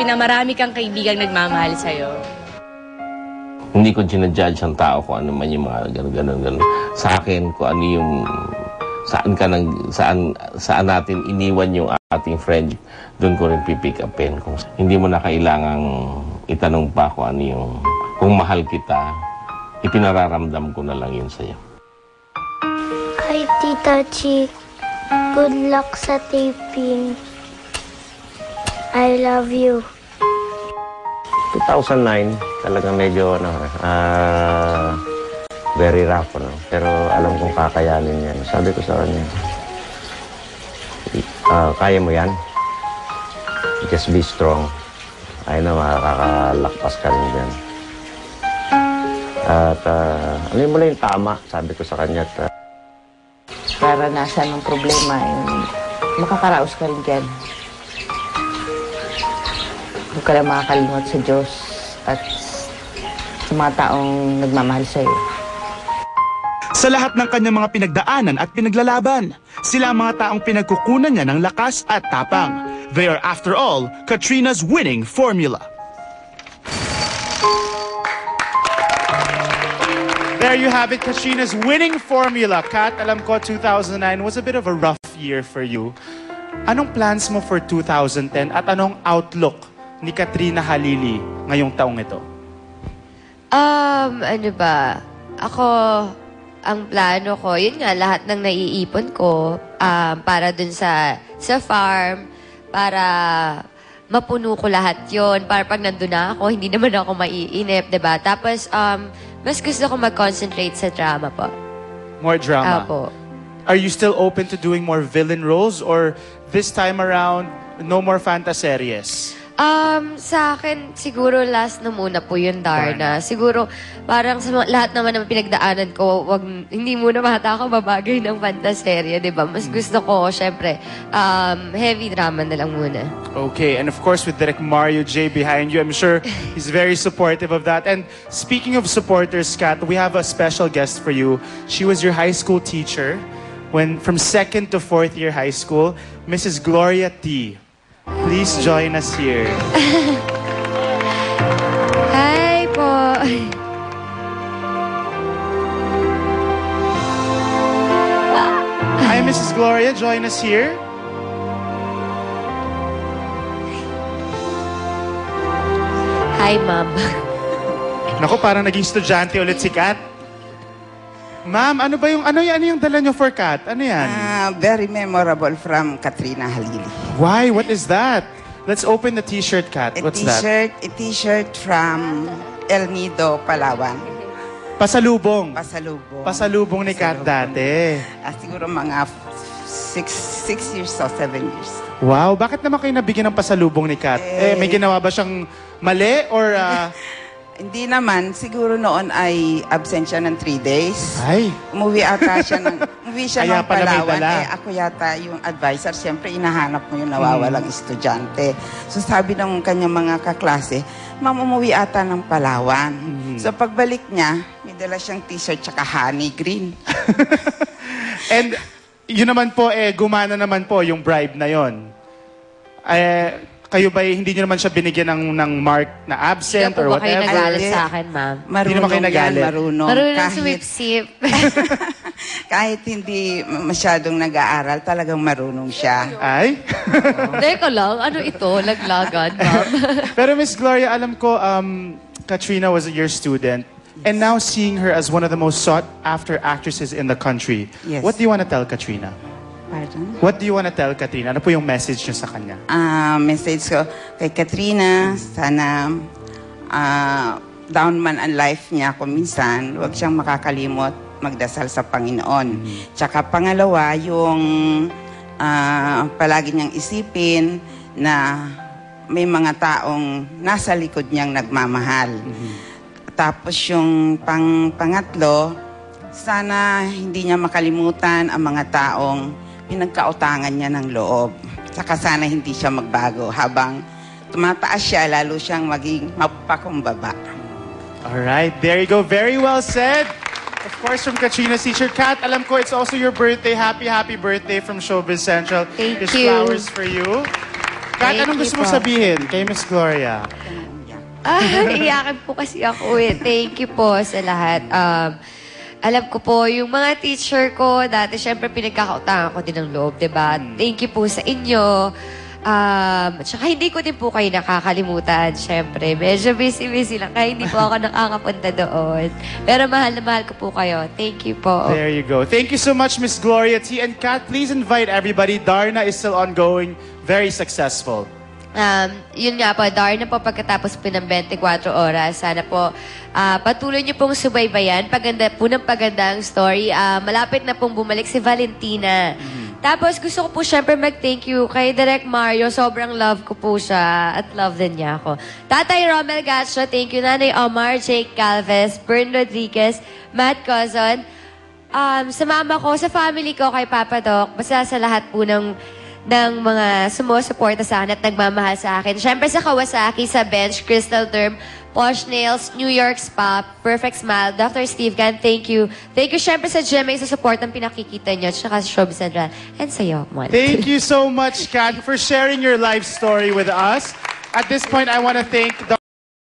happy na marami kang kaibigang nagmamahal sa'yo. Hindi ko ginajudge ang tao kung ano man yung mga gano'n. Sa akin, kung ano yung saan natin iniwan yung ating friend, doon ko rin pipick upin. Kung hindi mo na kailangang itanong pa kung ano yung, kung mahal kita, ipinararamdam ko na lang yun sa'yo. Hi, Tita Chi. Good luck sa taping. I love you. 2009, talagang medyo very rough, pero alam kong kakayanin yan. Sabi ko sa kanya, kaya mo yan. Just be strong. I know, makakalakpas ka rin dyan. At alam mo lang yung tama, sabi ko sa kanya. Karanasan ng problema, makakaraos ka rin dyan. Huwag ka lang makakalimot sa Diyos at sa mga taong nagmamahal sa'yo. Sa lahat ng kanyang mga pinagdaanan at pinaglalaban, sila ang mga taong pinagkukunan niya ng lakas at tapang. They are, after all, Katrina's winning formula. There you have it, Katrina's winning formula. Kat, alam ko 2009 was a bit of a rough year for you. Anong plans mo for 2010 at anong outlook ni Katrina Halili ngayong taong ito? Ano ba? Ako, ang plano ko, yun nga, lahat ng naiipon ko para dun sa farm, para mapuno ko lahat yon, para pag nandun na ako, hindi naman ako maiinip, diba? Tapos, mas gusto ko mag-concentrate sa drama po. More drama? Apo. Are you still open to doing more villain roles or this time around, no more fantaseries? Sa akin, siguro last na muna po yung Darna. Siguro, parang sa lahat naman ng pinagdaanan ko, hindi muna bata ako babagay ng fantaserya, di ba? Mas gusto ko, syempre, heavy drama na lang muna. Okay, and of course, with Direk Mario J behind you, I'm sure he's very supportive of that. And speaking of supporters, Kat, we have a special guest for you. She was your high school teacher from 2nd to 4th year high school, Mrs. Gloria T. Please join us here. Hi po. Hi, Mrs. Gloria. Join us here. Hi, Ma'am. Naku, parang naging estudyante ulit si Kat. Ma'am, ano yung dala nyo for Kat? Ano yan? Very memorable from Katrina Halili. Why? What is that? Let's open the t-shirt, Kat. What's that? A t-shirt from El Nido, Palawan. Pasalubong. Pasalubong. Pasalubong ni Kat dati. Siguro mga 6 years or 7 years. Wow, bakit naman kayo nabigyan ng pasalubong ni Kat? May ginawa ba siyang mali or... Hindi naman. Siguro noon ay absent siya ng 3 days. Ay. Umuwi ata siya ng Kaya ng pala may Palawan. dala. Ako yata yung advisor. Siyempre, inahanap mo yung nawawalang estudyante. So sabi ng kanyang mga kaklase, Ma'am, umuwi ata ng Palawan. So pagbalik niya, may dala siyang t-shirt tsaka honey green. And yun naman po, gumana naman po yung bribe na yon. Kayo ba, hindi nyo naman siya binigyan ng mark na absent or whatever? Hindi po ba kayo nagalit sa akin, Ma'am? Hindi naman kayo nagalit? Marunong sumip-sip. Kahit hindi masyadong nag-aaral, talagang marunong siya. Ay? Teka lang, ano ito? Laglagan, Ma'am. Pero Miss Gloria, alam ko, Katrina was your student. And now seeing her as one of the most sought-after actresses in the country, Yes. what do you want to tell Katrina? Pardon? What do you want to tell Katrina? Ano po yung message niyo sa kanya? Message ko kay Katrina, sana down man ang life niya kung minsan, huwag siyang makakalimot magdasal sa Panginoon. Tsaka pangalawa, yung palagi niyang isipin na may mga taong nasa likod niyang nagmamahal. Tapos yung pangatlo, sana hindi niya makalimutan ang mga taong pinagkautangan niya ng loob. Saka sana hindi siya magbago habang tumataas siya, lalo siyang maging mapakumbaba. Alright, there you go. Very well said. Of course, from Katrina's teacher. Kat, alam ko it's also your birthday. Happy birthday from Showbiz Central. Thank There's you. flowers for you. Kat, Thank anong you gusto mo po. sabihin kay Miss Gloria? Iyakin po kasi ako eh. Thank you po sa lahat. Alam ko po, yung mga teacher ko, dati syempre pinagkakautangan ko din ng loob, diba? Thank you po sa inyo. Tsaka hindi ko din po kayo nakakalimutan, syempre. Medyo busy-busy lang, kaya hindi po ako nakakapunta doon. Pero mahal na mahal ko po kayo. Thank you po. There you go. Thank you so much, Miss Gloria T. And Kat, please invite everybody. Darna is still ongoing, very successful. Yun nga po, Darna po pagkatapos po ng 24 oras. Sana po patuloy niyo pong subaybayan. Paganda po ng pagandang story. Malapit na pong bumalik si Valentina. Tapos gusto ko po syempre mag-thank you kay Direk Mario. Sobrang love ko po siya at love din niya ako. Tatay Romel Gacho, thank you. Nanay Omar, Jake Calves, Bern Rodriguez, Matt Cozon. Sa mama ko, sa family ko, kay Papa Doc, basta sa lahat po ng mga sumusuporta sa akin at nagmamahal sa akin. Siyempre sa Kawasaki, sa Bench, Crystal Derm, Posh Nails, New York Spa, Perfect Smile, Dr. Steve Gan, thank you. Thank you siyempre sa GMA sa support ng pinakikita nyo, tsaka sa Showbiz Central, and sa'yo, Mon. Thank you so much, Kat, for sharing your life story with us. At this point, I want to thank